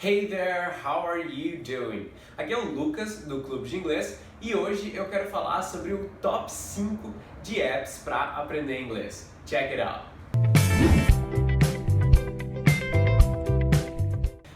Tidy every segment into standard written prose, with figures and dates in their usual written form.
Hey there, how are you doing? Aqui é o Lucas do Clube de Inglês e hoje eu quero falar sobre o top 5 de apps para aprender inglês. Check it out!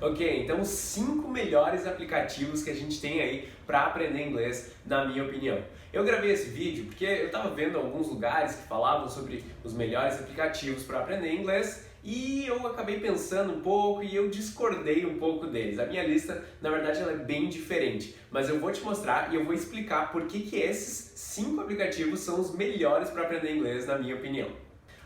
Ok, então os 5 melhores aplicativos que a gente tem aí para aprender inglês, na minha opinião. Eu gravei esse vídeo porque eu estava vendo alguns lugares que falavam sobre os melhores aplicativos para aprender inglês e eu acabei pensando um pouco e eu discordei um pouco deles. A minha lista, na verdade, ela é bem diferente, mas eu vou te mostrar e eu vou explicar por que esses 5 aplicativos são os melhores para aprender inglês, na minha opinião.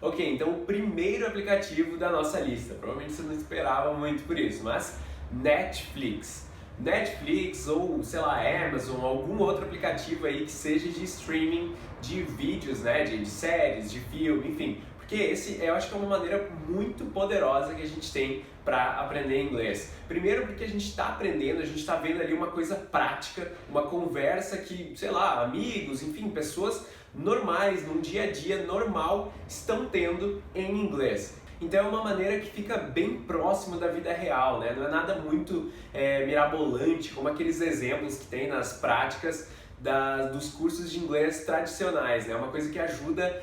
Ok, então o primeiro aplicativo da nossa lista, provavelmente você não esperava muito por isso, mas Netflix. Netflix ou, sei lá, Amazon, algum outro aplicativo aí que seja de streaming de vídeos, né, de séries, de filme, enfim. Porque esse eu acho que é uma maneira muito poderosa que a gente tem para aprender inglês. Primeiro porque a gente está aprendendo, a gente está vendo ali uma coisa prática, uma conversa que, sei lá, amigos, enfim, pessoas normais, num dia a dia normal, estão tendo em inglês. Então é uma maneira que fica bem próximo da vida real, né? Não é nada muito mirabolante, como aqueles exemplos que tem nas práticas dos cursos de inglês tradicionais, né? É uma coisa que ajuda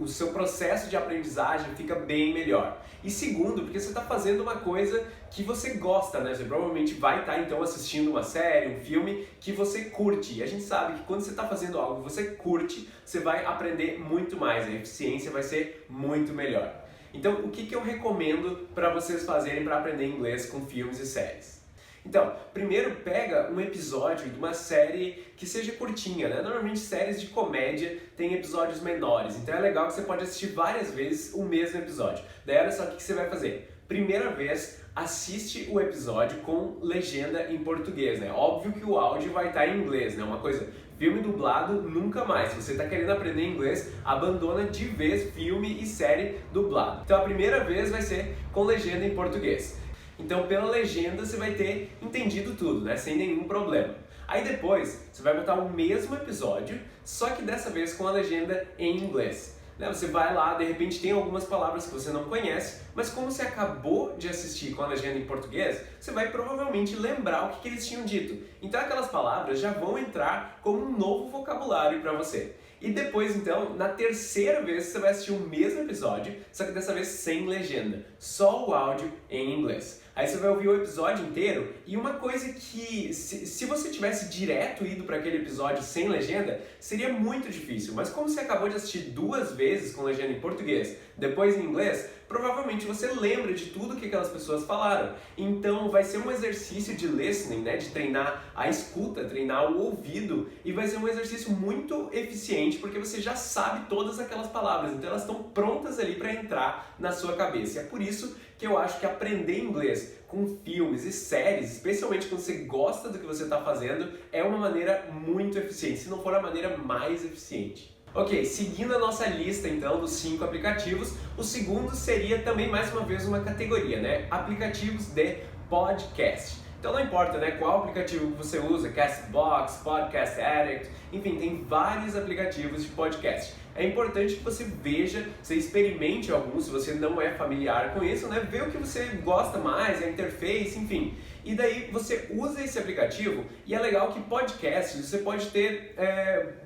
o seu processo de aprendizagem fica bem melhor. E segundo, porque você está fazendo uma coisa que você gosta, né? Você provavelmente vai estar então assistindo uma série, um filme que você curte. E a gente sabe que quando você está fazendo algo que você curte, você vai aprender muito mais, a eficiência vai ser muito melhor. Então, o que eu recomendo para vocês fazerem para aprender inglês com filmes e séries? Então, primeiro pega um episódio de uma série que seja curtinha, né? Normalmente séries de comédia têm episódios menores, então é legal que você pode assistir várias vezes o mesmo episódio. Daí olha só o que você vai fazer. Primeira vez, assiste o episódio com legenda em português, né? Óbvio que o áudio vai estar em inglês, né? Uma coisa, filme dublado nunca mais. Se você está querendo aprender inglês, abandona de vez filme e série dublado. Então a primeira vez vai ser com legenda em português. Então, pela legenda, você vai ter entendido tudo, né? Sem nenhum problema. Aí depois, você vai botar o mesmo episódio, só que dessa vez com a legenda em inglês. Você vai lá, de repente tem algumas palavras que você não conhece, mas como você acabou de assistir com a legenda em português, você vai provavelmente lembrar o que eles tinham dito. Então aquelas palavras já vão entrar como um novo vocabulário para você. E depois, então, na terceira vez, você vai assistir o mesmo episódio, só que dessa vez sem legenda, só o áudio em inglês. Aí você vai ouvir o episódio inteiro e uma coisa que, se você tivesse direto ido para aquele episódio sem legenda, seria muito difícil. Mas como você acabou de assistir 2 vezes com legenda em português, depois em inglês, provavelmente você lembra de tudo que aquelas pessoas falaram. Então vai ser um exercício de listening, né, de treinar a escuta, treinar o ouvido, e vai ser um exercício muito eficiente porque você já sabe todas aquelas palavras, então elas estão prontas ali para entrar na sua cabeça. E é por isso que eu acho que aprender inglês com filmes e séries, especialmente quando você gosta do que você está fazendo, é uma maneira muito eficiente, se não for a maneira mais eficiente. Ok, seguindo a nossa lista então dos 5 aplicativos, o segundo seria também mais uma vez uma categoria, né? Aplicativos de podcast. Então não importa, né, qual aplicativo que você usa, Castbox, Podcast Addict, enfim, tem vários aplicativos de podcast. É importante que você veja, você experimente alguns, se você não é familiar com isso, né, vê o que você gosta mais, a interface, enfim. E daí você usa esse aplicativo e é legal que podcasts você pode ter,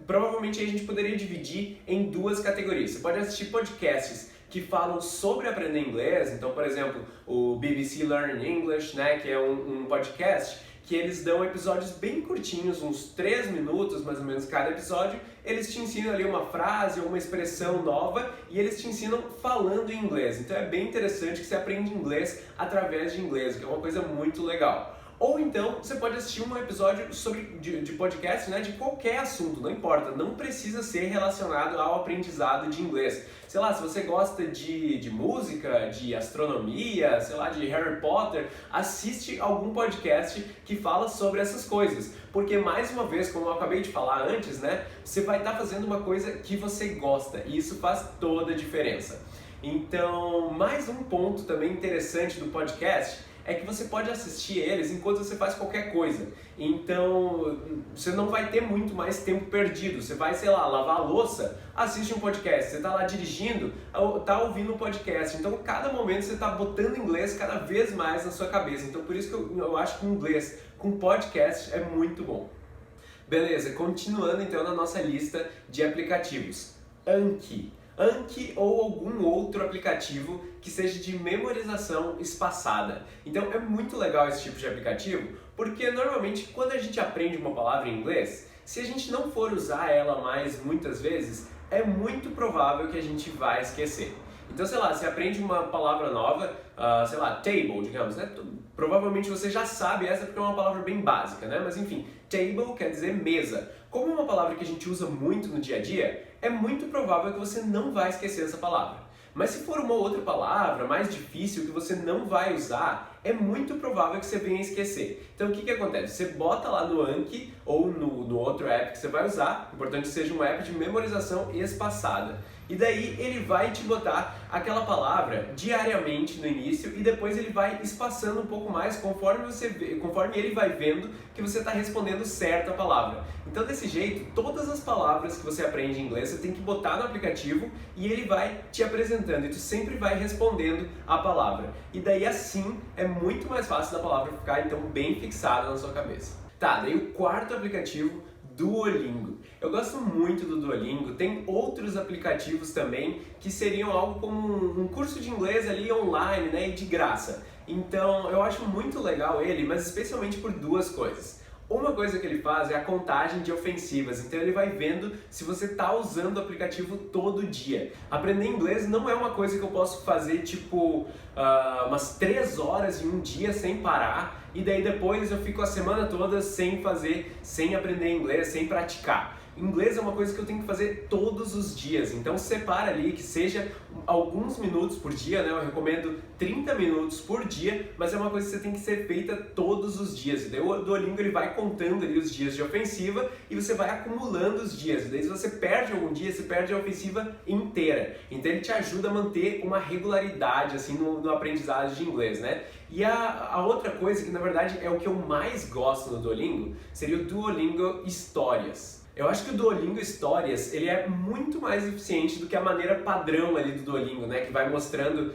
provavelmente aí a gente poderia dividir em 2 categorias. Você pode assistir podcasts que falam sobre aprender inglês, então, por exemplo, o BBC Learn English, né, que é um podcast que eles dão episódios bem curtinhos, uns 3 minutos mais ou menos cada episódio, eles te ensinam ali uma frase ou uma expressão nova e eles te ensinam falando em inglês. Então é bem interessante que você aprende inglês através de inglês, que é uma coisa muito legal. Ou então você pode assistir um episódio de podcast, né, de qualquer assunto, não importa, não precisa ser relacionado ao aprendizado de inglês. Sei lá, se você gosta de música, de astronomia, sei lá, de Harry Potter, assiste algum podcast que fala sobre essas coisas. Porque mais uma vez, como eu acabei de falar antes, né, você vai estar fazendo uma coisa que você gosta e isso faz toda a diferença. Então, mais um ponto também interessante do podcast é que você pode assistir eles enquanto você faz qualquer coisa. Então, você não vai ter muito mais tempo perdido. Você vai, sei lá, lavar a louça, assiste um podcast. Você está lá dirigindo, está ouvindo um podcast. Então, cada momento você está botando inglês cada vez mais na sua cabeça. Então, por isso que eu acho que o inglês com podcast é muito bom. Beleza, continuando então na nossa lista de aplicativos. Anki. Anki ou algum outro aplicativo que seja de memorização espaçada. Então é muito legal esse tipo de aplicativo, porque normalmente quando a gente aprende uma palavra em inglês, se a gente não for usar ela mais muitas vezes, é muito provável que a gente vai esquecer. Então, sei lá, você aprende uma palavra nova, sei lá, table, digamos, né? Provavelmente você já sabe essa porque é uma palavra bem básica, né? Mas enfim, table quer dizer mesa. Como é uma palavra que a gente usa muito no dia a dia, é muito provável que você não vai esquecer essa palavra. Mas se for uma outra palavra mais difícil que você não vai usar, é muito provável que você venha esquecer. Então o que acontece? Você bota lá no Anki ou no outro app que você vai usar, importante que seja um app de memorização espaçada. E daí ele vai te botar aquela palavra diariamente no início e depois ele vai espaçando um pouco mais conforme ele vai vendo que você está respondendo certo a palavra. Então desse jeito, todas as palavras que você aprende em inglês você tem que botar no aplicativo e ele vai te apresentando e tu sempre vai respondendo a palavra. E daí assim é muito mais fácil da palavra ficar então bem fixada na sua cabeça. Tá, daí o quarto aplicativo, Duolingo. Eu gosto muito do Duolingo, tem outros aplicativos também que seriam algo como um curso de inglês ali online, né, e de graça. Então eu acho muito legal ele, mas especialmente por duas coisas. Uma coisa que ele faz é a contagem de ofensivas, então ele vai vendo se você está usando o aplicativo todo dia. Aprender inglês não é uma coisa que eu posso fazer tipo umas 3 horas em um dia sem parar e daí depois eu fico a semana toda sem aprender inglês, sem praticar. Inglês é uma coisa que eu tenho que fazer todos os dias, então separa ali que seja alguns minutos por dia, né? Eu recomendo 30 minutos por dia, mas é uma coisa que você tem que ser feita todos os dias. E daí o Duolingo ele vai contando ali os dias de ofensiva e você vai acumulando os dias. E daí se você perde algum dia, você perde a ofensiva inteira. Então ele te ajuda a manter uma regularidade assim no aprendizado de inglês, né? E a outra coisa que na verdade é o que eu mais gosto no Duolingo seria o Duolingo Histórias. Eu acho que o Duolingo Histórias ele é muito mais eficiente do que a maneira padrão ali do Duolingo, né? Que vai mostrando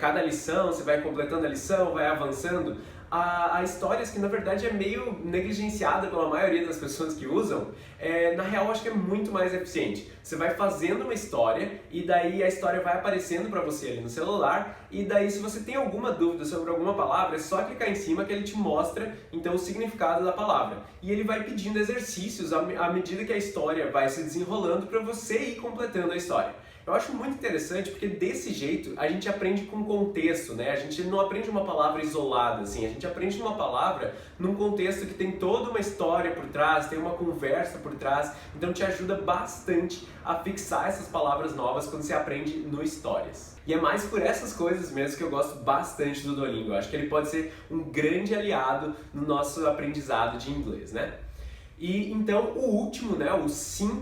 cada lição, você vai completando a lição, vai avançando. A Histórias, que na verdade é meio negligenciada pela maioria das pessoas que usam, na real acho que é muito mais eficiente. Você vai fazendo uma história e daí a história vai aparecendo para você ali no celular e daí se você tem alguma dúvida sobre alguma palavra, é só clicar em cima que ele te mostra então o significado da palavra. E ele vai pedindo exercícios à medida que a história vai se desenrolando para você ir completando a história. Eu acho muito interessante porque desse jeito a gente aprende com contexto, né? A gente não aprende uma palavra isolada, assim, a gente aprende uma palavra num contexto que tem toda uma história por trás, tem uma conversa por trás, então te ajuda bastante a fixar essas palavras novas quando você aprende no Histórias. E é mais por essas coisas mesmo que eu gosto bastante do Duolingo. Eu acho que ele pode ser um grande aliado no nosso aprendizado de inglês, né? E então o último, né,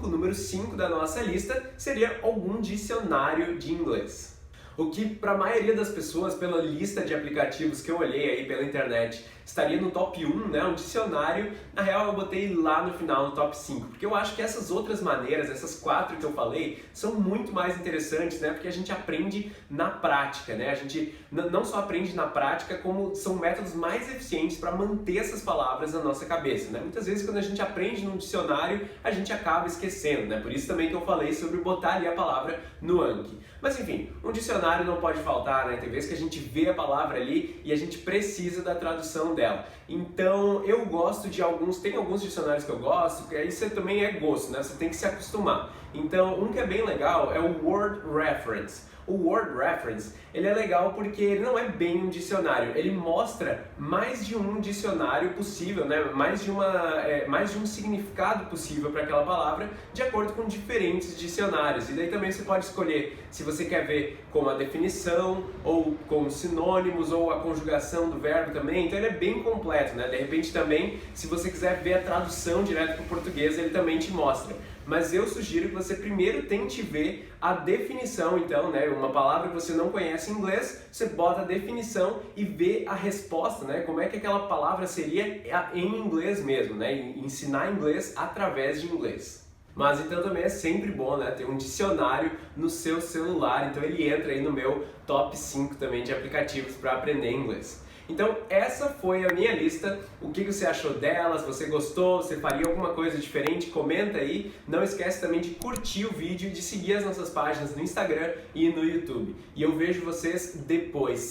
número 5 da nossa lista seria algum dicionário de inglês. O que para a maioria das pessoas, pela lista de aplicativos que eu olhei aí pela internet, estaria no top 1, né, um dicionário. Na real eu botei lá no final, no top 5, porque eu acho que essas outras maneiras, essas 4 que eu falei, são muito mais interessantes, né, porque a gente aprende na prática, né, a gente não só aprende na prática, como são métodos mais eficientes para manter essas palavras na nossa cabeça, né. Muitas vezes quando a gente aprende num dicionário, a gente acaba esquecendo, né, por isso também que eu falei sobre botar ali a palavra no Anki. Mas enfim, um dicionário não pode faltar, né, tem vezes que a gente vê a palavra ali e a gente precisa da tradução dela. Então eu gosto de tem alguns dicionários que eu gosto, que aí você também é gosto, né? Você tem que se acostumar. Então um que é bem legal é o Word Reference. O Word Reference, ele é legal porque ele não é bem um dicionário, ele mostra mais de um dicionário possível, né? mais de um significado possível para aquela palavra, de acordo com diferentes dicionários. E daí também você pode escolher se você quer ver com a definição, ou com sinônimos, ou a conjugação do verbo também, então ele é bem completo, né? De repente também, se você quiser ver a tradução direto para o português, ele também te mostra. mas eu sugiro que você primeiro tente ver a definição, então, né, uma palavra que você não conhece em inglês, você bota a definição e vê a resposta, né, como é que aquela palavra seria em inglês mesmo, né, ensinar inglês através de inglês. Mas então também é sempre bom, né, ter um dicionário no seu celular, então ele entra aí no meu top 5 também de aplicativos para aprender inglês. Então essa foi a minha lista, o que você achou delas, você gostou, você faria alguma coisa diferente? Comenta aí, não esquece também de curtir o vídeo e de seguir as nossas páginas no Instagram e no YouTube. E eu vejo vocês depois.